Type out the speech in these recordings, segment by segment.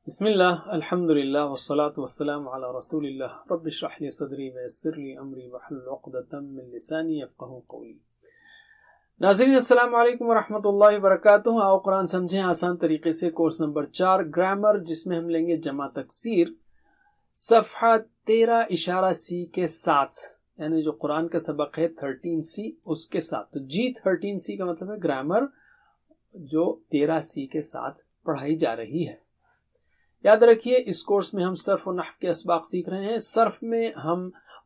بسم اللہ الحمد للہ والصلاة والسلام علی رسول اللہ رب اشرح لی صدری ویسر لی امری واحلل عقدۃ من لسانی یفقہوا قولی۔ ناظرین السلام علیکم ورحمۃ اللہ وبرکاتہ۔ آؤ قرآن سمجھیں آسان طریقے سے، کورس نمبر 4 گرامر، جس میں ہم لیں گے جمع تکسیر، صفحہ 13(سی) کے ساتھ، یعنی جو قرآن کا سبق ہے 13(سی) اس کے ساتھ۔ تو جی 13(سی) کا مطلب ہے گرامر جو 13(سی) کے ساتھ پڑھائی جا رہی ہے۔ یاد رکھیے اس کورس میں ہم صرف و نحو کے اسباق سیکھ رہے ہیں۔ صرف میں ہم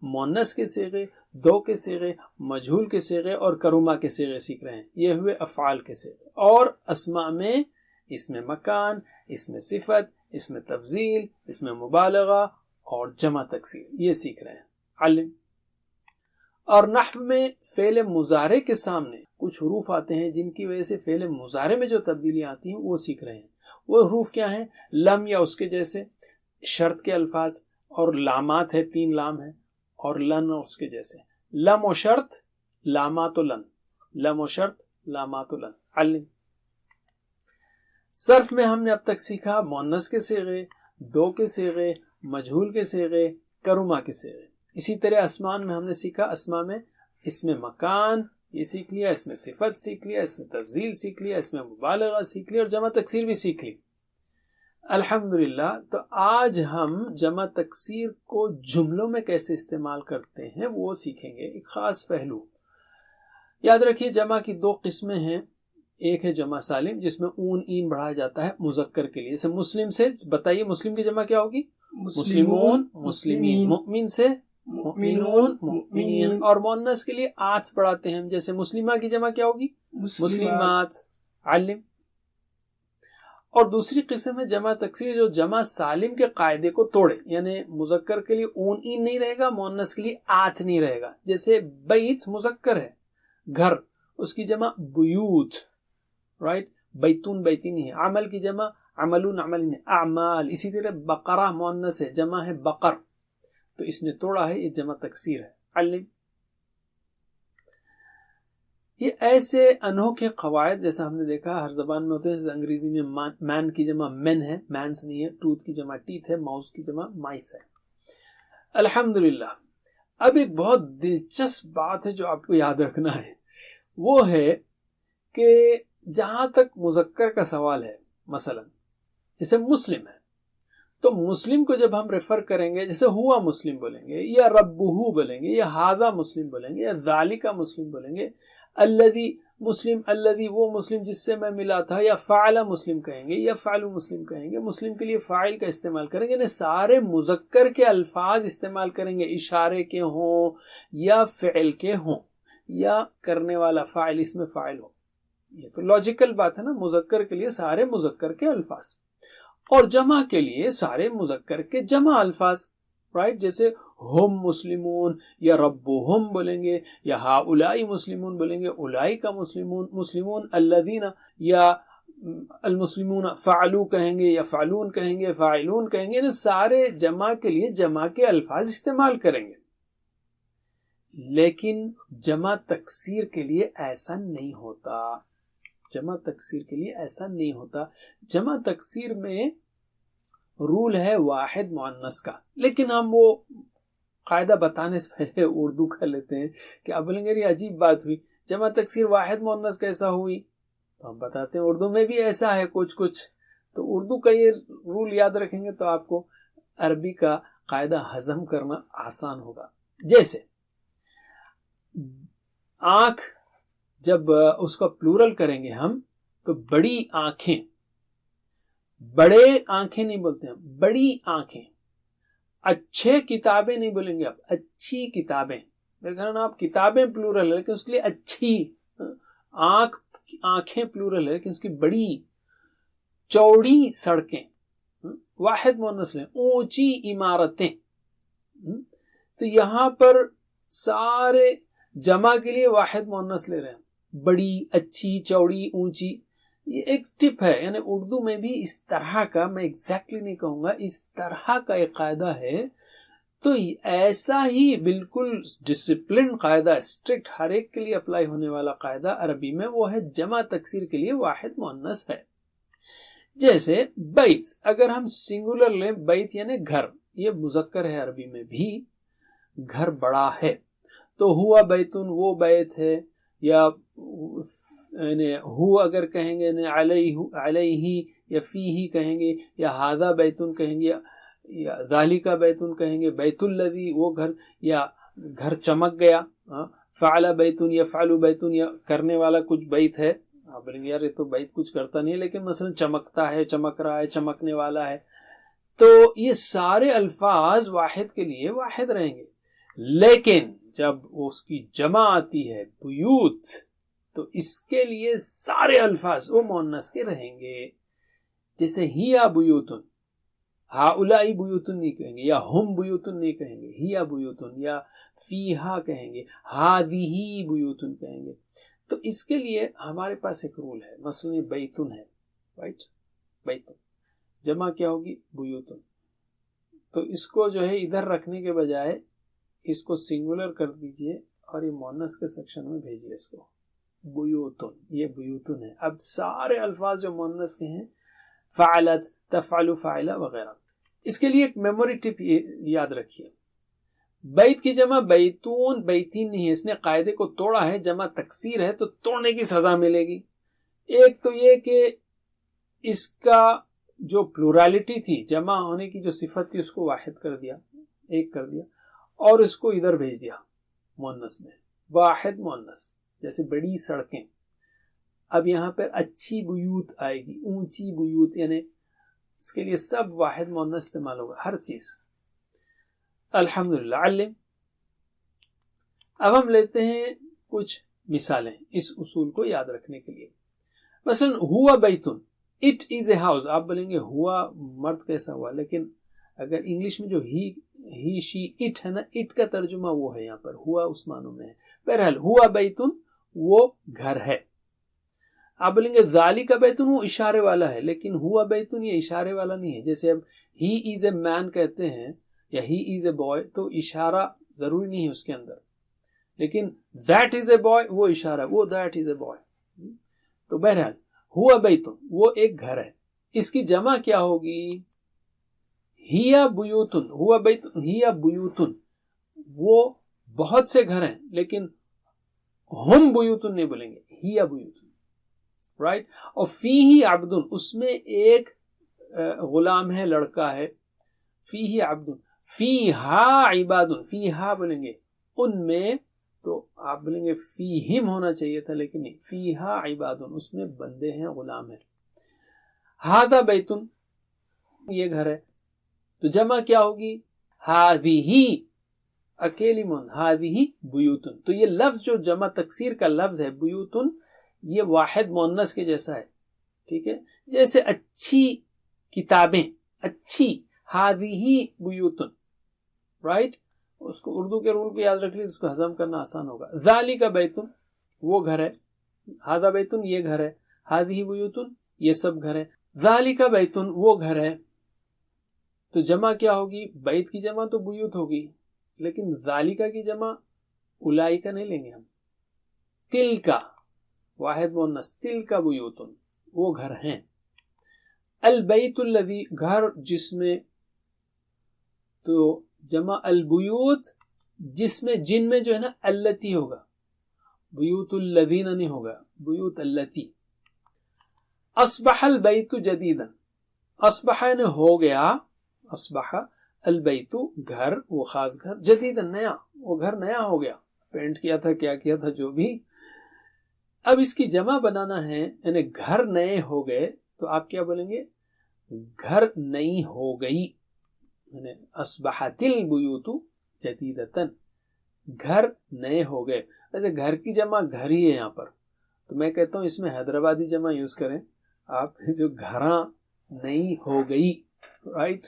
مؤنث کے صیغے، دو کے صیغے، مجہول کے صیغے اور کرما کے صیغے سیکھ رہے ہیں، یہ ہوئے افعال کے صیغے۔ اور اسماء میں اسم مکان، اسم صفت، اسم تفضیل، اسم مبالغہ اور جمع تکسیر، یہ سیکھ رہے ہیں۔ علم اور نحو میں فعل مضارع کے سامنے کچھ حروف آتے ہیں جن کی وجہ سے فعل مضارع میں جو تبدیلیاں آتی ہیں وہ سیکھ رہے ہیں۔ وہ حروف کیا ہیں؟ لم یا اس کے جیسے، شرط کے الفاظ، اور لامات ہے، 3 لام ہیں، اور لن اور اس کے جیسے۔ لم و شرط، لامات و لن، لم و شرط، لامات و لن۔ علم صرف میں ہم نے اب تک سیکھا مؤنث کے صیغے، دو کے صیغے، مجہول کے صیغے، کرما کے صیغے۔ اسی طرح اسماء میں ہم نے سیکھا، اسماء میں اسم مکان یہ سیکھ لیا، اسم صفت سیکھ لیا، اسم تفضیل سیکھ لیا، اسم مبالغہ سیکھ لیا، اور جمع تکسیر بھی سیکھ لی۔ الحمدللہ۔ تو آج ہم جمع تکسیر کو جملوں میں کیسے استعمال کرتے ہیں وہ سیکھیں گے، ایک خاص پہلو۔ یاد رکھیے جمع کی 2 قسمیں ہیں، ایک ہے جمع سالم جس میں اون این بڑھایا جاتا ہے مذکر کے لیے، جیسے مسلم سے بتائیے مسلم کی جمع کیا ہوگی؟ مسلمون، مسلمین۔ مؤمن سے مؤمنون، مؤمنین۔ اور مؤنث کے لیے آت پڑھاتے ہیں، جیسے مسلمہ کی جمع کیا ہوگی؟ مسلمات۔ علم اور دوسری قسم ہے جمع تکسیر جو جمع سالم کے قاعدے کو توڑے، یعنی مذکر کے لیے اون این نہیں رہے گا، مؤنث کے لیے آت نہیں رہے گا۔ جیسے بیت مذکر ہے، گھر، اس کی جمع بیوت، رائٹ، بیتون بیتین ہے۔ عمل کی جمع عملون عملین، اعمال۔ اسی طرح بقرہ مؤنث ہے، جمع ہے بقر، تو اس نے توڑا ہے، یہ جمع تکسیر ہے۔ علم یہ ایسے انوکھے قواعد جیسا ہم نے دیکھا ہر زبان میں ہوتے ہیں، جیسے انگریزی میں مین کی جمع مین ہے، مینس نہیں ہے، ٹوتھ کی جمع ٹیتھ ہے، ماؤس کی جمع مائس ہے۔ الحمدللہ۔ اب ایک بہت دلچسپ بات ہے جو آپ کو یاد رکھنا ہے، وہ ہے کہ جہاں تک مذکر کا سوال ہے، مثلا جیسے مسلم ہے، تو مسلم کو جب ہم ریفر کریں گے، جیسے ہوا مسلم بولیں گے، یا ربہو بولیں گے، یا ہاذا مسلم بولیں گے، یا ذالکا مسلم بولیں گے، الذی مسلم، الذی وہ مسلم جس سے میں ملا تھا، یا فعل مسلم کہیں گے، یا فعل مسلم کہیں گے، مسلم کے لیے فاعل کا استعمال کریں گے، یعنی سارے مذکر کے الفاظ استعمال کریں گے، اشارے کے ہوں یا فعل کے ہوں، یا کرنے والا فاعل اس میں فاعل ہو۔ یہ تو لاجیکل بات ہے نا، مذکر کے لیے سارے مذکر کے الفاظ، اور جمع کے لیے سارے مذکر کے جمع الفاظ، رائٹ، جیسے ہم مسلمون یا ربہم بولیں گے، یا ہاؤلائی مسلمون بولیں گے، اولائی کا مسلمون، مسلمون الذین یا المسلمون فعلو کہیں گے، یا فعلون کہیں گے، فاعلون کہیں گے، یعنی سارے جمع کے لیے جمع کے الفاظ استعمال کریں گے۔ لیکن جمع تکسیر کے لیے ایسا نہیں ہوتا، جمع تکسیر کے لیے ایسا نہیں ہوتا۔ جمع تکسیر میں رول ہے واحد مؤنث کا، لیکن ہم وہ قاعدہ بتانے سے پہلے اردو کر لیتے ہیں کہ آپ بولیں گے یہ عجیب بات ہوئی، جمع تکسیر واحد مؤنث کیسا ہوئی؟ تو ہم بتاتے ہیں اردو میں بھی ایسا ہے کچھ، تو اردو کا یہ رول یاد رکھیں گے تو آپ کو عربی کا قاعدہ ہضم کرنا آسان ہوگا۔ جیسے آنکھ، جب اس کا پلورل کریں گے ہم تو بڑی آنکھیں، بڑے آنکھیں نہیں بولتے ہیں، بڑی آنکھیں۔ اچھے کتابیں نہیں بولیں گے آپ، اچھی کتابیں۔ میرے خیال میں آپ کتابیں پلورل ہے لیکن اس کے لیے اچھی، آنکھیں پلورل ہے لیکن اس کی بڑی، چوڑی سڑکیں، واحد مؤنث لیں، اونچی عمارتیں۔ تو یہاں پر سارے جمع کے لیے واحد مؤنث لے رہے ہیں، بڑی، اچھی، چوڑی، اونچی۔ یہ ایک ٹپ ہے، یعنی اردو میں بھی اس طرح کا، میں ایگزیکٹلی نہیں کہوں گا، اس طرح کا ایک قاعدہ ہے۔ تو ایسا ہی بالکل ڈسپلن قاعدہ، اسٹرکٹ، ہر ایک کے لیے اپلائی ہونے والا قاعدہ عربی میں وہ ہے جمع تکسیر کے لیے واحد مؤنث ہے۔ جیسے بیت اگر ہم سنگولر لیں، بیت یعنی گھر، یہ مذکر ہے عربی میں بھی، گھر بڑا ہے، تو ہوا بیتن وہ بیت ہے، یا یعنی ہو اگر کہیں گے علیہ یا فیہ کہیں گے، یا ہذا بیتن کہیں گے، یا ذالک بیتن کہیں گے، بیت الذی وہ گھر، یا گھر چمک گیا، فعل بیتن یفعل بیتن، یا کرنے والا کچھ بیت ہے، آپ بولیں گے یار یہ تو بیت کچھ کرتا نہیں ہے، لیکن مثلا چمکتا ہے، چمک رہا ہے، چمکنے والا ہے، تو یہ سارے الفاظ واحد کے لیے واحد رہیں گے، لیکن جب اس کی جمع آتی ہے بیوت تو اس کے لیے سارے الفاظ وہ مؤنث کے رہیں گے، جیسے ہیا بیوتن، ہاؤلائی بیوتن نہیں کہیں گے، یا ہم بیوتن نہیں کہیں گے، ہیا بیوتن، یا فیہا کہیں گے، ہادیہی بیوتن کہیں گے۔ تو اس کے لیے ہمارے پاس ایک رول ہے، مثلا بیتن ہے، رائٹ، بیتن جمع کیا ہوگی؟ بیوتن، تو اس کو جو ہے ادھر رکھنے کے بجائے اس کو سنگولر کر دیجئے اور یہ مؤنث کے سیکشن میں بھیجئے اس کو، بیوتن، یہ بیوتن ہے۔ اب سارے الفاظ جو مؤنث کے ہیں، فعلت، تفعل، فاعل وغیرہ، اس کے لیے ایک میموری ٹپ یاد رکھیے، بیت کی جمع بیتون بیتین نہیں ہے، اس نے قاعدے کو توڑا ہے، جمع تکسیر ہے تو توڑنے کی سزا ملے گی۔ ایک تو یہ کہ اس کا جو پلورالٹی تھی، جمع ہونے کی جو صفت تھی، اس کو واحد کر دیا، ایک کر دیا، اور اس کو ادھر بھیج دیا مؤنث میں، واحد مؤنث، جیسے بڑی سڑکیں، اب یہاں پر اچھی بیوت آئے گی، اونچی بیوت، یعنی اس کے لیے سب واحد مؤنث استعمال ہوگا، ہر چیز۔ الحمدللہ، علم۔ اب ہم لیتے ہیں کچھ مثالیں اس اصول کو یاد رکھنے کے لیے، مثلا ہوا بیتن، اٹ از اے ہاؤس، آپ بولیں گے ہوا مرد کیسا ہوا، لیکن اگر انگلش میں جو ہی شی اٹ ہے نا، اٹ کا ترجمہ وہ ہے، یہاں پر ہوا اس معنوں میں ہے۔ بہرحال ہوا بیتن وہ گھر ہے، آپ بولیں گے ذالک بیتن وہ اشارے والا ہے، لیکن ہوا بیتن یہ اشارے والا نہیں ہے، جیسے اب ہی از اے مین کہتے ہیں یا ہی از اے بوائے تو اشارہ ضروری نہیں ہے اس کے اندر، لیکن دیٹ از اے بوائے وہ اشارہ، وہ دیٹ از اے بوائے۔ تو بہرحال ہوا بیتن وہ ایک گھر ہے، اس کی جمع کیا ہوگی؟ ہیا بیوتن، ہوا بیتن ہیا بیوتن وہ بہت سے گھر ہیں، لیکن ہم بیوتن نہیں بولیں گے، ہیا بیوتن، رائٹ۔ اور فیہ عبدن، اس میں ایک غلام ہے، لڑکا ہے، فیہ عبدن، فیہا عبادن، فیہا بولیں گے ان میں، تو آپ بولیں گے فیہم ہونا چاہیے تھا، لیکن نہیں، فیہا عبادن اس میں بندے ہیں، غلام ہیں۔ ہذا بیتن یہ گھر ہے، تو جمع کیا ہوگی؟ ہذہ، اکیلی من، ہذہ بیوتن، تو یہ لفظ جو جمع تکسیر کا لفظ ہے بیوتن، یہ واحد مؤنث کے جیسا ہے، ٹھیک ہے، جیسے اچھی کتابیں، اچھی، ہذہ بیوتن، رائٹ، اس کو اردو کے رول کو یاد رکھ لیجیے، اس کو ہضم کرنا آسان ہوگا۔ ذالک بیتن وہ گھر ہے، ھذا بیتن یہ گھر ہے، ھذہ بیوتن یہ سب گھر ہے، ذالک بیتن وہ گھر ہے، تو جمع کیا ہوگی؟ بیت کی جمع تو بیوت ہوگی، لیکن ذالک کی جمع اولئک نہیں لیں گے ہم، تلک واحد مؤنث، تلک بیوتن وہ گھر ہیں، البیت الذی گھر جس میں، تو جمع البیوت جس میں، جن میں جو ہے نا التی ہوگا، بیوت الذین نہیں ہوگا، بیوت التی۔ اصبح البیت جدیدا، اصبح نے ہو گیا، اصبح البیت گھر وہ خاص گھر، جدیدا نیا، وہ گھر نیا ہو گیا، پینٹ کیا تھا، کیا کیا تھا، جو بھی۔ اب اس کی جمع بنانا ہے، یعنی گھر نئے ہو گئے، تو آپ کیا بولیں گے؟ گھر نئی ہو گئی، یعنی اصبحت البیوت جدیدتاً، گھر نئے ہو گئے۔ ویسے گھر کی جمع گھر ہی ہے یہاں پر، تو میں کہتا ہوں اس میں حیدرآبادی جمع یوز کریں آپ، جو گھراں نئی ہو گئی، رائٹ،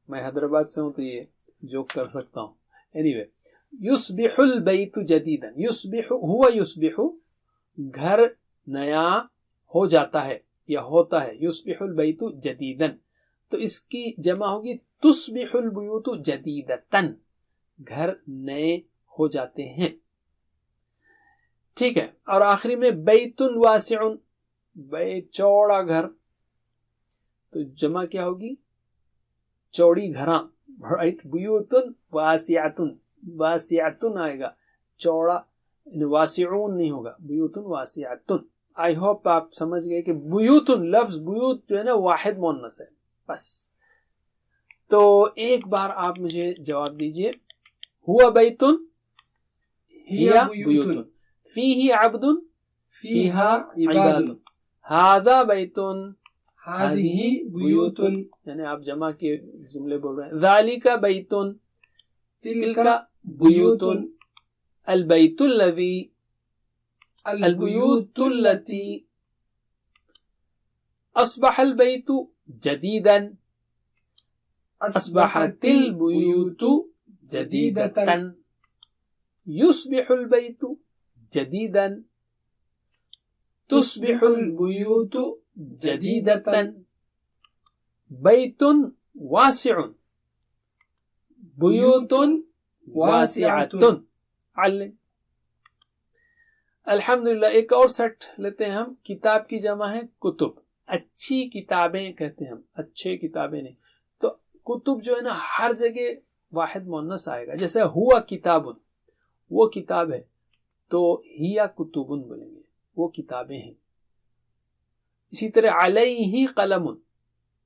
میں حیدرآباد سے ہوں تو یہ جوک کر سکتا ہوں۔ اینی وے، یصبح البیت جدیدا، یصبح ہوا یصبح گھر نیا ہو جاتا ہے یا ہوتا ہے، یصبح البیت جدیدا، تو اس کی جمع ہوگی تصبح البیوت جدیدتاً، گھر نئے ہو جاتے ہیں، ٹھیک ہے۔ اور آخری میں بیت واسع، بیت چوڑا گھر، تو جمع کیا ہوگی؟ چوڑی گھراں، رائٹ. بیوتن واسعتن، واسعتن آئے گا، چوڑا، واسعون نہیں ہوگا، بیوتن واسعتن. آئی ہوپ آپ سمجھ گئے کہ بیوتن، لفظ بیوت جو ہے نا واحد مؤنث ہے بس. تو ایک بار آپ مجھے جواب دیجئے. ہوا بیتن، ہیا بیوتن، فیہ عبدن، فیہا عباد، ہذا بیتن، ہذہ بیوتن، یعنی آپ جمع کے جملے بول رہے ہیں. ذالک بیتن، تلک بیوتن، البیت الذی، البیوت التی، اصبح البیت جدیدا، اصبحت البیوت جدیدۃ، یصبح البیت جدیدا، تصبح البیوت جدیدۃ، بیت واسع، بیوت واسعۃ. علم. الحمدللہ. ایک اور سیٹ لیتے ہیں ہم. کتاب کی جمع ہے کتب، اچھی کتابیں کہتے ہیں ہم، اچھے کتابیں نہیں. تو کتب جو ہے نا ہر جگہ واحد مؤنث آئے گا. جیسے ہوا کتاب، وہ کتاب ہے، تو ہیا کتب بولیں گے، وہ کتابیں ہیں. اسی طرح علیہ قلم،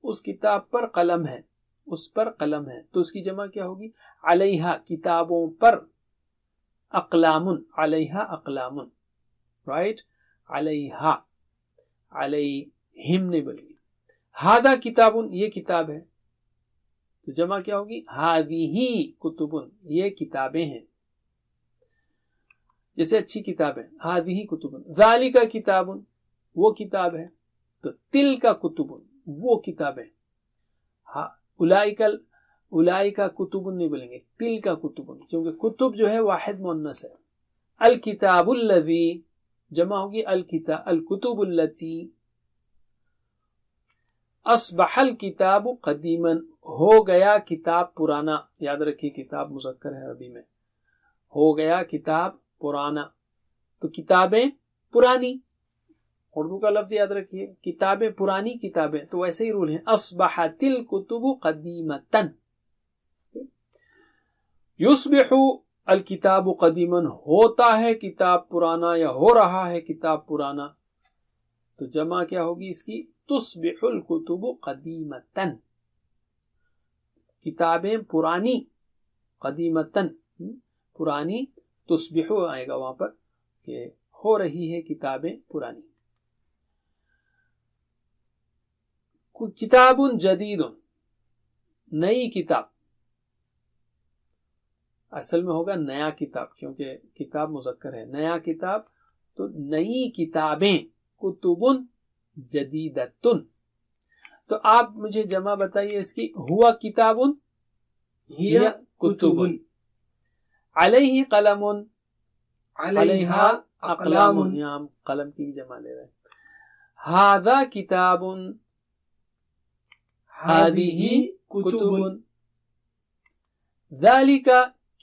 اس کتاب پر قلم ہے، اس پر قلم ہے، تو اس کی جمع کیا ہوگی؟ علیہ، کتابوں پر. اقلام، علیہ اقلام، رائٹ. علیہ، علیہم نہیں بولیں گے. ہذا کتاب، یہ کتاب ہے، تو جمع کیا ہوگی؟ ہذہ کتب، یہ کتابیں ہیں. جیسے اچھی کتابیں، ہذہ کتب. ذالک کتاب، وہ کتاب ہے، تو تلک کتب، وہ کتابیں. ہاں، اولئک کتب نہیں بولیں گے، تلک کتب، کیونکہ کتب جو ہے واحد مؤنث ہے. الکتاب الذی، جمع ہوگی الکتب التی. اصبح الکتاب قدیما، ہو گیا کتاب پرانا. یاد رکھیے کتاب مذکر ہے عربی میں. ہو گیا کتاب پرانا، تو کتابیں پرانی. اردو کا لفظ یاد رکھیے، کتابیں پرانی کتابیں، تو ویسے ہی رول ہیں. اصبحت الکتب قدیمۃ. یصبح الکتاب قدیما، ہوتا ہے کتاب پرانا یا ہو رہا ہے کتاب پرانا، تو جمع کیا ہوگی اس کی؟ تصبح الکتب قدیمۃ. کتابیں پرانی، قدیمۃ پرانی، تصبح آئے گا وہاں پر کہ ہو رہی ہے کتابیں پرانی. کتاب جدید، نئی کتاب. اصل میں ہوگا نیا کتاب، کیونکہ کتاب مذکر ہے. نیا کتاب، تو نئی کتابیں. کتب جدیدۃ. تو آپ مجھے جمع بتائیے اس کی. ہوا کتاب، ہی کتب. علیہ قلم، علیہا اقلام، یہاں ہم قلم کی بھی جمع لے رہے ہیں. ھذا کتاب، ھذہ کتب. ذالک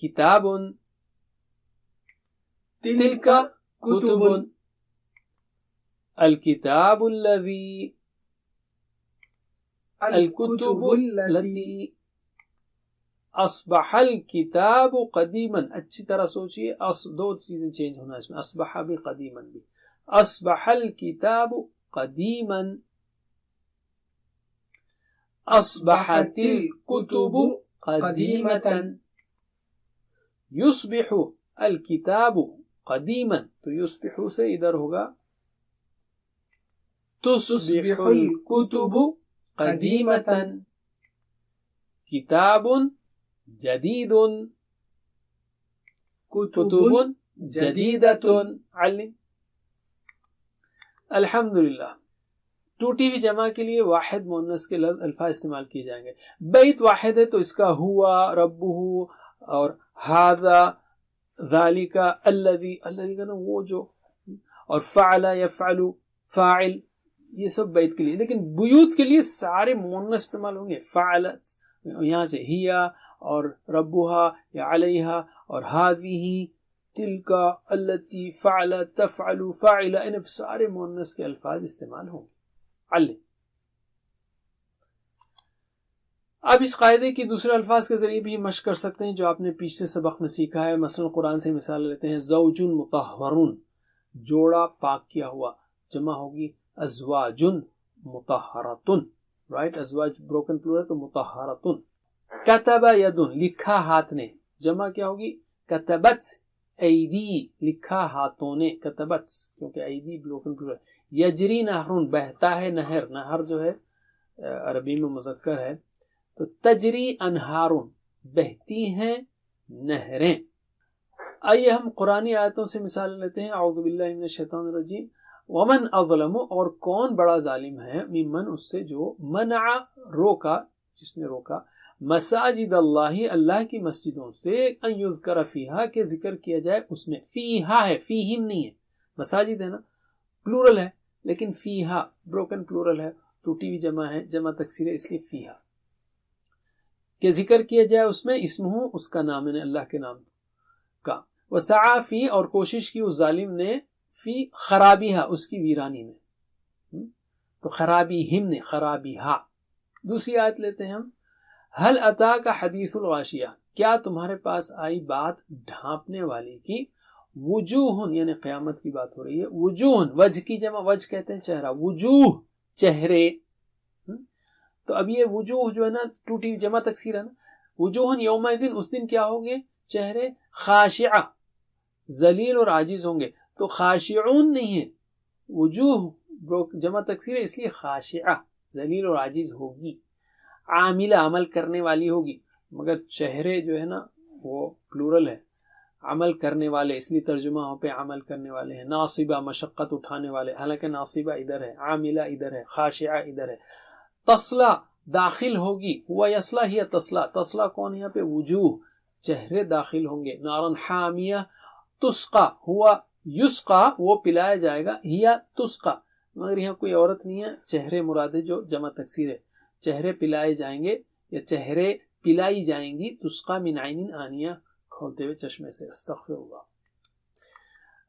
کتاب، تلک کتب. الکتاب الذی، الکتب التی. اصبح الکتاب قدیما. اچھی طرح سوچئے، دو چیزیں چینج ہونا اس میں، اصبح بھی قدیما بھی. اصبح الکتاب قدیما، اصبحت الکتب قدیمۃ. یصبح الکتاب قدیما، تو یصبح سے ادھر ہوگا تصبح الکتب قدیمۃ. کتاب جدید، کتب جدیدۃ. علم. الحمدللہ. ٹوٹی ہوئی جمع کے لیے واحد مؤنث کے الفاظ استعمال کیے جائیں گے. بیت واحد ہے تو اس کا ہوا، ربہ، اور ھذا، ذالک، الذی، الذی کا نا وہ جو، اور فعل، یفعل، فاعل، یہ سب بیت کے لیے. لیکن بیوت کے لیے سارے مؤنث استعمال ہوں گے. فعلت، یہاں سے ہیا اور ربہا یا علیہا، اور ھذہ، تلک، التی، فعل، تفعل، فاعل، ان سارے مؤنث کے الفاظ استعمال ہوں گے. علم. اب اس قاعدے کی دوسرے الفاظ کے ذریعے بھی مشق کر سکتے ہیں جو آپ نے پچھلے سبق میں سیکھا ہے. مثلا قرآن سے مثال لیتے ہیں. زوج مطہرون جوڑا پاک کیا ہوا, جمع ہوگی ازواج مطہراتن, رائٹ, ازواج بروکن پلورل تو مطہراتن. کتب یدن لکھا ہاتھ نے, جمع کیا ہوگی کتبت ایدی لکھا ہاتھوں نے, کتبت کیونکہ ایدی بروکن پلورل. یجری نہرن بہتا ہے نہر, نہر جو ہے عربی میں مذکر ہے تو تجری انہارن بہتی ہیں نہریں. آئیے ہم قرآنی آیتوں سے مثال لیتے ہیں. اعوذ باللہ من الشیطان الرجیم. ومن اظلم اور کون بڑا ظالم ہے, ممن اس سے جو منع روکا, جس نے روکا, مساجد اللہ اللہ کی مسجدوں سے, ان یذکر فیہا کہ ذکر کیا جائے اس میں, فیہا ہے فیہم نہیں ہے, مساجد ہے نا پلورل ہے لیکن فیہا بروکن پلورل ہے, ٹوٹی ہوئی جمع ہے, جمع تکسیر ہے, اس لیے فیہا کہ ذکر کیا جائے اس میں, اسمہ اس کا نام ہے اللہ کے نام کا. وسعی فی اور کوشش کی اس ظالم نے, فی خرابیہا اس کی ویرانی میں, تو خرابیہم نے خرابیہا. دوسری آیت لیتے ہیں ہم. حل اتاک حدیث الغاشیہ کیا تمہارے پاس آئی بات ڈھانپنے والی کی, وجوہ یعنی قیامت کی بات ہو رہی ہے, وجوہ وجہ کی جمع, وجہ کہتے ہیں چہرہ, وجوہ چہرے. تو اب یہ وجوہ جو ہے نا ٹوٹی جمع تکسیر ہے نا, وجوہ یوم دن اس دن کیا ہوں گے چہرے, خاشعہ ذلیل اور عاجز ہوں گے, تو خاشعون نہیں ہے, وجوہ جمع تکسیر ہے اس لیے خاشعہ ذلیل اور عاجز ہوگی. عاملہ عمل کرنے والی ہوگی, مگر چہرے جو ہے نا وہ پلورل ہے, عمل کرنے والے اس لیے ترجمہ ہو پہ عمل کرنے والے ہیں. ناصبہ مشقت اٹھانے والے, حالانکہ ناصبہ ادھر ہے, عاملہ ادھر ہے, خاشعہ ادھر ہے. تصلا داخل ہوگی, ہوا یسلا ہی تصلا, تصلا کون ہے یہاں پہ, وجوہ چہرے داخل ہوں گے. نارن حامیہ تسقا ہوا یسقا وہ پلایا جائے گا, ہیا تسقا مگر یہاں کوئی عورت نہیں ہے, چہرے مراد ہے جو جمع تکسیر ہے, چہرے پلائے جائیں گے یا چہرے پلائی جائیں گی. تسقا من عین آنیہ کھولتے ہوئے چشمے سے. استغفر اللہ.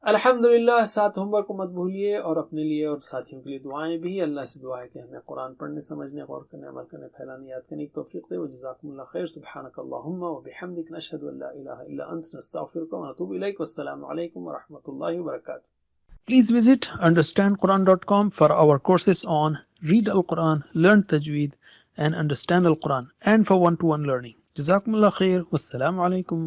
الحمدللہ. 7 ہوم ورک کو مت بھولیے, اور اپنے لیے اور ساتھیوں کے لیے دعائیں بھی. اللہ سے دعا ہے کہ ہمیں قرآن پڑھنے, سمجھنے, غور کرنے, عمل کرنے, پھیلانے, یاد کرنے کی توفیق دے. وجزاکم اللہ خیر. سبحانک اللہم وبحمدک, نشہد ان لا الہ الا انت, نستغفرک ونتوب الیک. والسلام علیکم ورحمۃ اللہ وبرکاتہ. Please visit understandquran.com for our courses on Read Al-Quran, Learn Tajweed and Understand Al-Quran, and for one-to-one learning. Jazakumullah khair. Wassalamu alaikum.